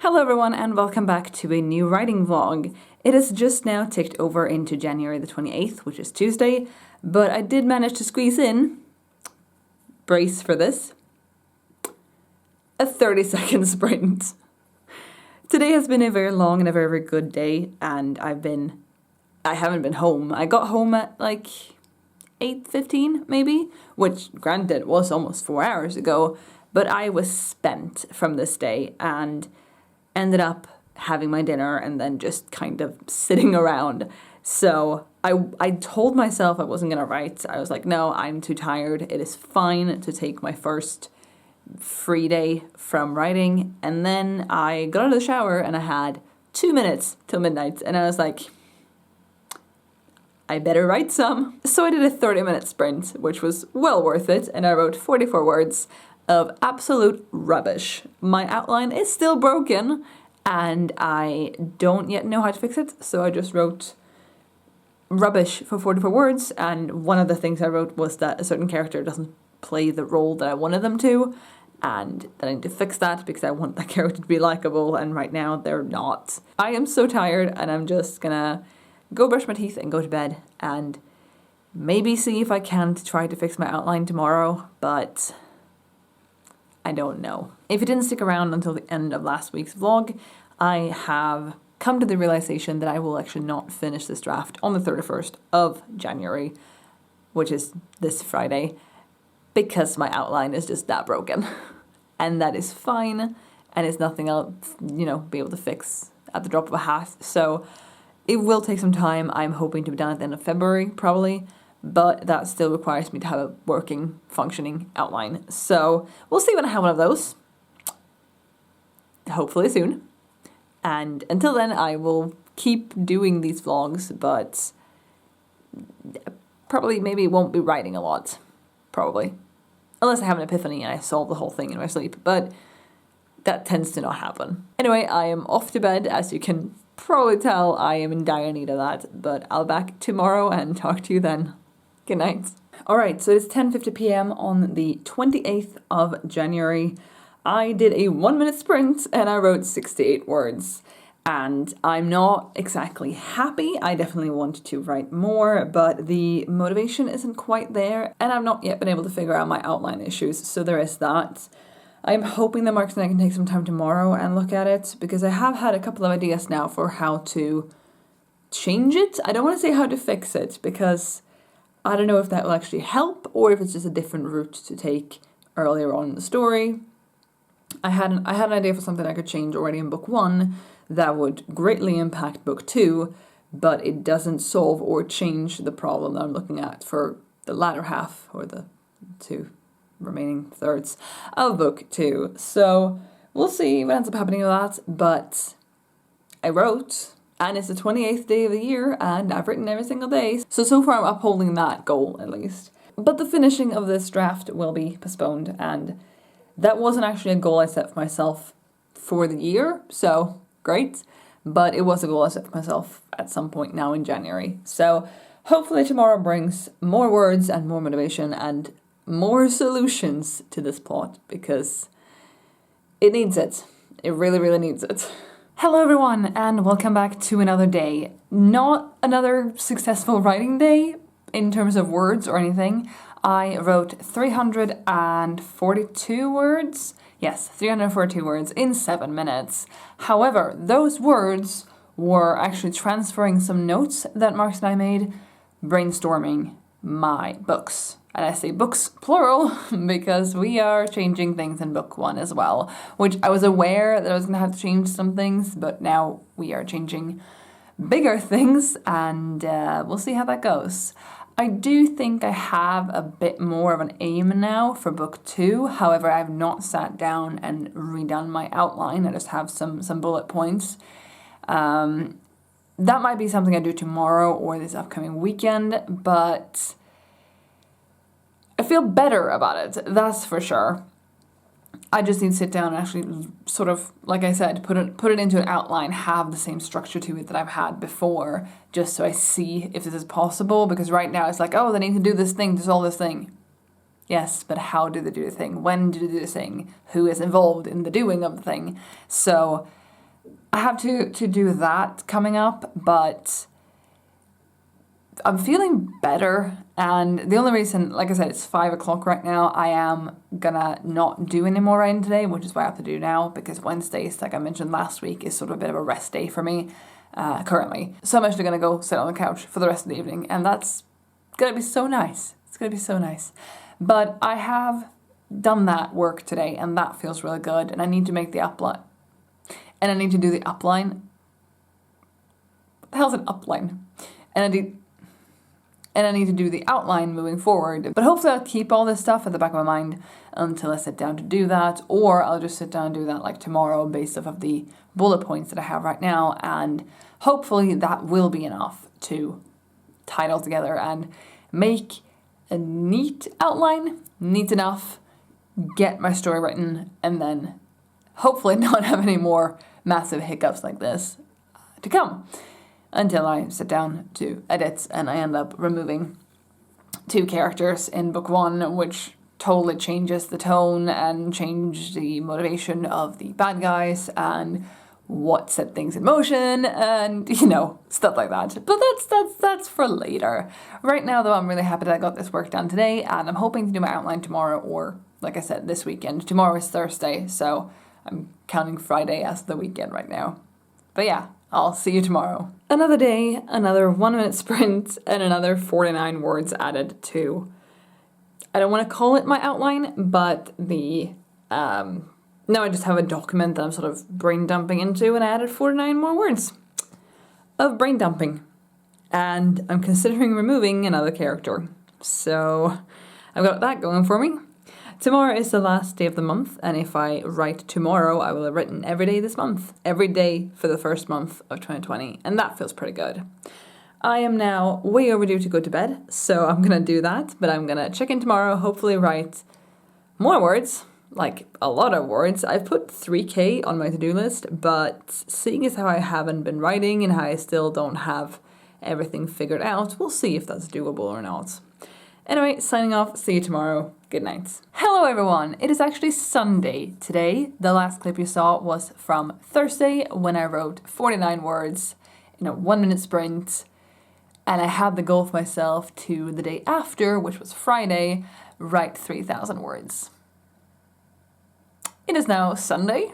Hello everyone and welcome back to a new writing vlog. It has just now ticked over into January the 28th, which is Tuesday, but I did manage to squeeze in, brace for this, a 30-second sprint. Today has been a very long and a very, very good day, and I haven't been home. I got home at like 8:15 maybe, which granted was almost 4 hours ago, but I was spent from this day and ended up having my dinner and then just kind of sitting around. So I told myself I wasn't gonna write. I was like, no, I'm too tired. It is fine to take my first free day from writing. And then I got out of the shower and I had 2 minutes till midnight. And I was like, I better write some. So I did a 30-minute sprint, which was well worth it. And I wrote 44 words of absolute rubbish. My outline is still broken and I don't yet know how to fix it, so I just wrote rubbish for 44 words, and one of the things I wrote was that a certain character doesn't play the role that I wanted them to, and that I need to fix that because I want that character to be likable, and right now they're not. I am so tired and I'm just gonna go brush my teeth and go to bed and maybe see if I can try to fix my outline tomorrow, but I don't know. If you didn't stick around until the end of last week's vlog, I have come to the realization that I will actually not finish this draft on the 31st of January, which is this Friday, because my outline is just that broken. And that is fine, and it's nothing I'll, be able to fix at the drop of a hat. So it will take some time. I'm hoping to be done at the end of February, probably. But that still requires me to have a working, functioning outline. So we'll see when I have one of those. Hopefully soon. And until then, I will keep doing these vlogs, but probably maybe won't be writing a lot. Probably. Unless I have an epiphany and I solve the whole thing in my sleep. But that tends to not happen. Anyway, I am off to bed. As you can probably tell, I am in dire need of that. But I'll be back tomorrow and talk to you then. Good night. Alright, so it's 10:50 p.m. on the 28th of January. I did a 1-minute sprint and I wrote 68 words. And I'm not exactly happy. I definitely want to write more, but the motivation isn't quite there. And I've not yet been able to figure out my outline issues, so there is that. I'm hoping that Marks and I can take some time tomorrow and look at it, because I have had a couple of ideas now for how to change it. I don't want to say how to fix it, because I don't know if that will actually help or if it's just a different route to take earlier on in the story. I had an idea for something I could change already in book 1 that would greatly impact book 2, but it doesn't solve or change the problem that I'm looking at for the latter half, or the 2 remaining thirds of book 2. So we'll see what ends up happening with that, but I wrote. And it's the 28th day of the year, and I've written every single day. So far I'm upholding that goal, at least. But the finishing of this draft will be postponed, and that wasn't actually a goal I set for myself for the year, so great. But it was a goal I set for myself at some point now in January. So hopefully tomorrow brings more words and more motivation and more solutions to this plot, because it needs it. It really, really needs it. Hello everyone and welcome back to another day. Not another successful writing day in terms of words or anything. I wrote 342 words. Yes, 342 words in 7 minutes. However, those words were actually transferring some notes that Marks and I made brainstorming my books. And I say books plural because we are changing things in book 1 as well, which I was aware that I was going to have to change some things, but now we are changing bigger things, and we'll see how that goes. I do think I have a bit more of an aim now for book 2. However, I have not sat down and redone my outline. I just have some bullet points. That might be something I do tomorrow or this upcoming weekend, but I feel better about it, that's for sure. I just need to sit down and actually sort of, like I said, put it into an outline, have the same structure to it that I've had before, just so I see if this is possible, because right now it's like, oh, they need to do this thing to solve this thing. Yes, but how do they do the thing? When do they do the thing? Who is involved in the doing of the thing? So I have to do that coming up, but I'm feeling better. And the only reason, like I said, it's 5 o'clock right now, I am gonna not do any more writing today, which is what I have to do now, because Wednesdays, like I mentioned last week, is sort of a bit of a rest day for me currently. So I'm actually gonna go sit on the couch for the rest of the evening, and that's gonna be so nice. It's gonna be so nice. But I have done that work today, and that feels really good, and I need to make the upline. And I need to do the upline. What the hell's an upline? And I need to do the outline moving forward. But hopefully I'll keep all this stuff at the back of my mind until I sit down to do that, or I'll just sit down and do that like tomorrow based off of the bullet points that I have right now, and hopefully that will be enough to tie it all together and make a neat outline, neat enough, get my story written, and then hopefully not have any more massive hiccups like this to come until I sit down to edit and I end up removing 2 characters in book 1, which totally changes the tone and change the motivation of the bad guys and what set things in motion and, you know, stuff like that. But that's for later. Right now, though, I'm really happy that I got this work done today, and I'm hoping to do my outline tomorrow, or, like I said, this weekend. Tomorrow is Thursday, so I'm counting Friday as the weekend right now. But yeah, I'll see you tomorrow. Another day, another 1-minute sprint, and another 49 words added to, I don't want to call it my outline, but now I just have a document that I'm sort of brain dumping into, and I added 49 more words of brain dumping. And I'm considering removing another character. So I've got that going for me. Tomorrow is the last day of the month, and if I write tomorrow, I will have written every day this month. Every day for the first month of 2020, and that feels pretty good. I am now way overdue to go to bed, so I'm going to do that, but I'm going to check in tomorrow, hopefully write more words, like a lot of words. I've put 3K on my to-do list, but seeing as how I haven't been writing and how I still don't have everything figured out, we'll see if that's doable or not. Anyway, signing off, see you tomorrow. Good night. Hello everyone, it is actually Sunday today. The last clip you saw was from Thursday when I wrote 49 words in a 1-minute sprint, and I had the goal for myself to the day after, which was Friday, write 3,000 words. It is now Sunday.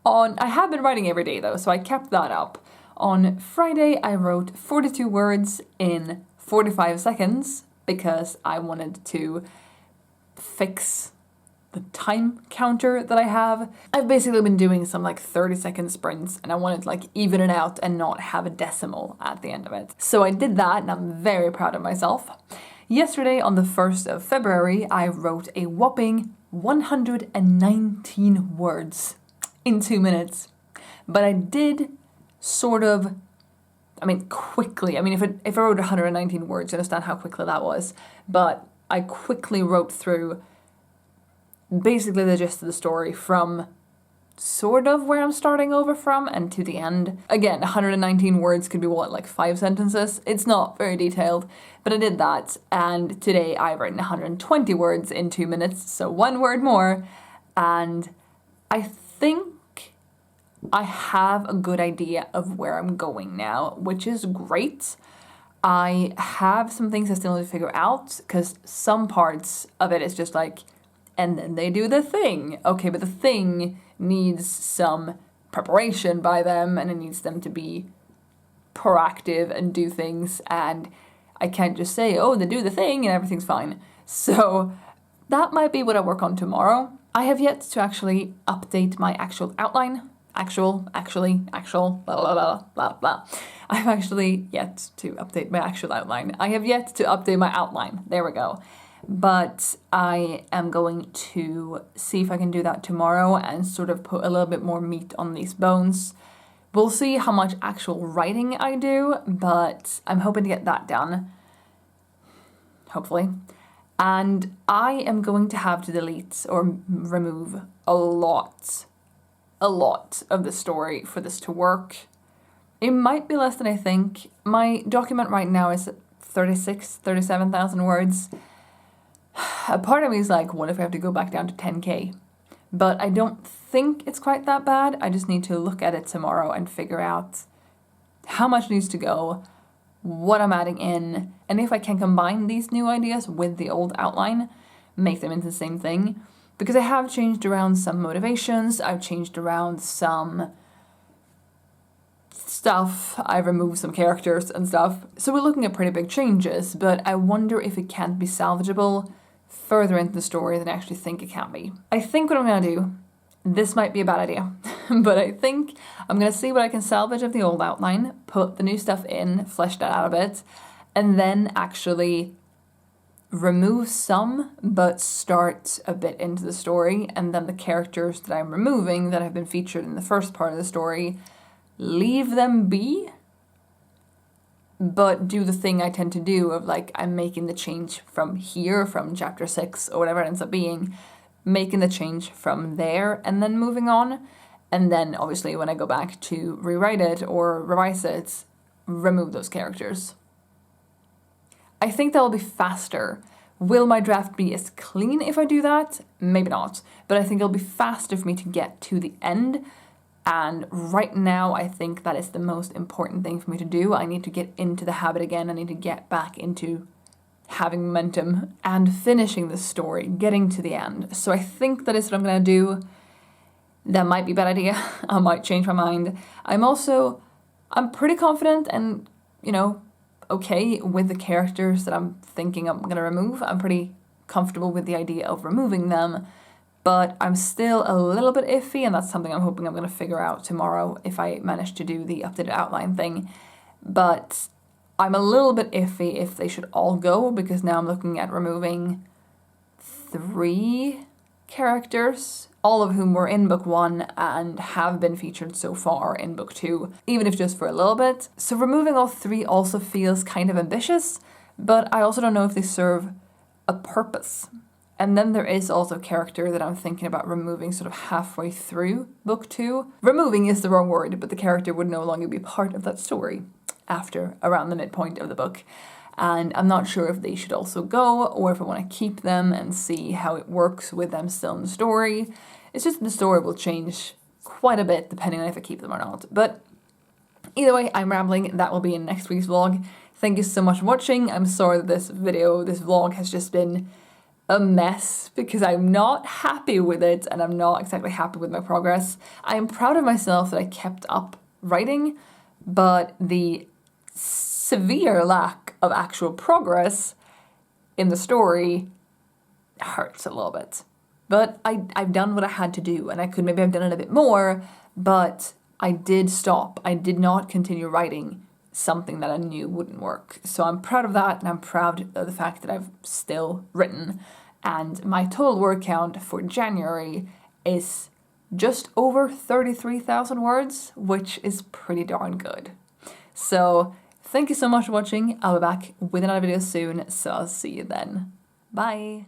I have been writing every day though, so I kept that up. On Friday I wrote 42 words in 45 seconds because I wanted to fix the time counter that I have. I've basically been doing some like 30-second sprints, and I wanted to like even it out and not have a decimal at the end of it. So I did that, and I'm very proud of myself. Yesterday, on the 1st of February, I wrote a whopping 119 words in 2 minutes. But I did quickly. If I wrote 119 words, you understand how quickly that was. But I quickly wrote through basically the gist of the story from sort of where I'm starting over from and to the end. Again, 119 words could be like 5 sentences. It's not very detailed, but I did that. And today I've written 120 words in 2 minutes, so 1 word more. And I think I have a good idea of where I'm going now, which is great. I have some things I still need to figure out, because some parts of it is just like, and then they do the thing. Okay, but the thing needs some preparation by them, and it needs them to be proactive and do things, and I can't just say, oh, they do the thing and everything's fine. So that might be what I work on tomorrow. I have yet to actually update my actual outline. Actual, blah, blah, blah, blah, blah. I have actually yet to update my actual outline. I have yet to update my outline. There we go. But I am going to see if I can do that tomorrow and sort of put a little bit more meat on these bones. We'll see how much actual writing I do, but I'm hoping to get that done. Hopefully. And I am going to have to delete or remove a lot of the story for this to work. It might be less than I think. My document right now is 37,000 words. A part of me is like, what if I have to go back down to 10K? but I don't think it's quite that bad. I just need to look at it tomorrow and figure out how much needs to go, what I'm adding in, and if I can combine these new ideas with the old outline, make them into the same thing. Because I have changed around some motivations, I've changed around some stuff, I've removed some characters and stuff. So we're looking at pretty big changes, but I wonder if it can't be salvageable further into the story than I actually think it can be. I think what I'm gonna do, this might be a bad idea, but I think I'm gonna see what I can salvage of the old outline, put the new stuff in, flesh that out a bit, and then actually remove some, but start a bit into the story, and then the characters that I'm removing that have been featured in the first part of the story, leave them be, but do the thing I tend to do of like, I'm making the change from here, from chapter 6 or whatever it ends up being, making the change from there and then moving on. And then obviously when I go back to rewrite it or revise it, remove those characters. I think that'll be faster. Will my draft be as clean if I do that? Maybe not, but I think it'll be faster for me to get to the end. And right now, I think that is the most important thing for me to do. I need to get into the habit again. I need to get back into having momentum and finishing the story, getting to the end. So I think that is what I'm going to do. That might be a bad idea. I might change my mind. I'm pretty confident and, okay with the characters that I'm thinking I'm going to remove. I'm pretty comfortable with the idea of removing them. But I'm still a little bit iffy, and that's something I'm hoping I'm going to figure out tomorrow if I manage to do the updated outline thing. But I'm a little bit iffy if they should all go, because now I'm looking at removing 3 characters, all of whom were in book 1 and have been featured so far in book 2, even if just for a little bit. So removing all 3 also feels kind of ambitious, but I also don't know if they serve a purpose. And then there is also a character that I'm thinking about removing sort of halfway through book 2. Removing is the wrong word, but the character would no longer be part of that story after around the midpoint of the book. And I'm not sure if they should also go or if I want to keep them and see how it works with them still in the story. It's just the story will change quite a bit depending on if I keep them or not. But either way, I'm rambling. That will be in next week's vlog. Thank you so much for watching. I'm sorry that this vlog has just been a mess because I'm not happy with it and I'm not exactly happy with my progress. I am proud of myself that I kept up writing, but the severe lack of actual progress in the story hurts a little bit. But I've done what I had to do, and I could maybe have done it a bit more, but I did stop. I did not continue writing something that I knew wouldn't work. So I'm proud of that, and I'm proud of the fact that I've still written. And my total word count for January is just over 33,000 words, which is pretty darn good. So thank you so much for watching. I'll be back with another video soon, so I'll see you then. Bye!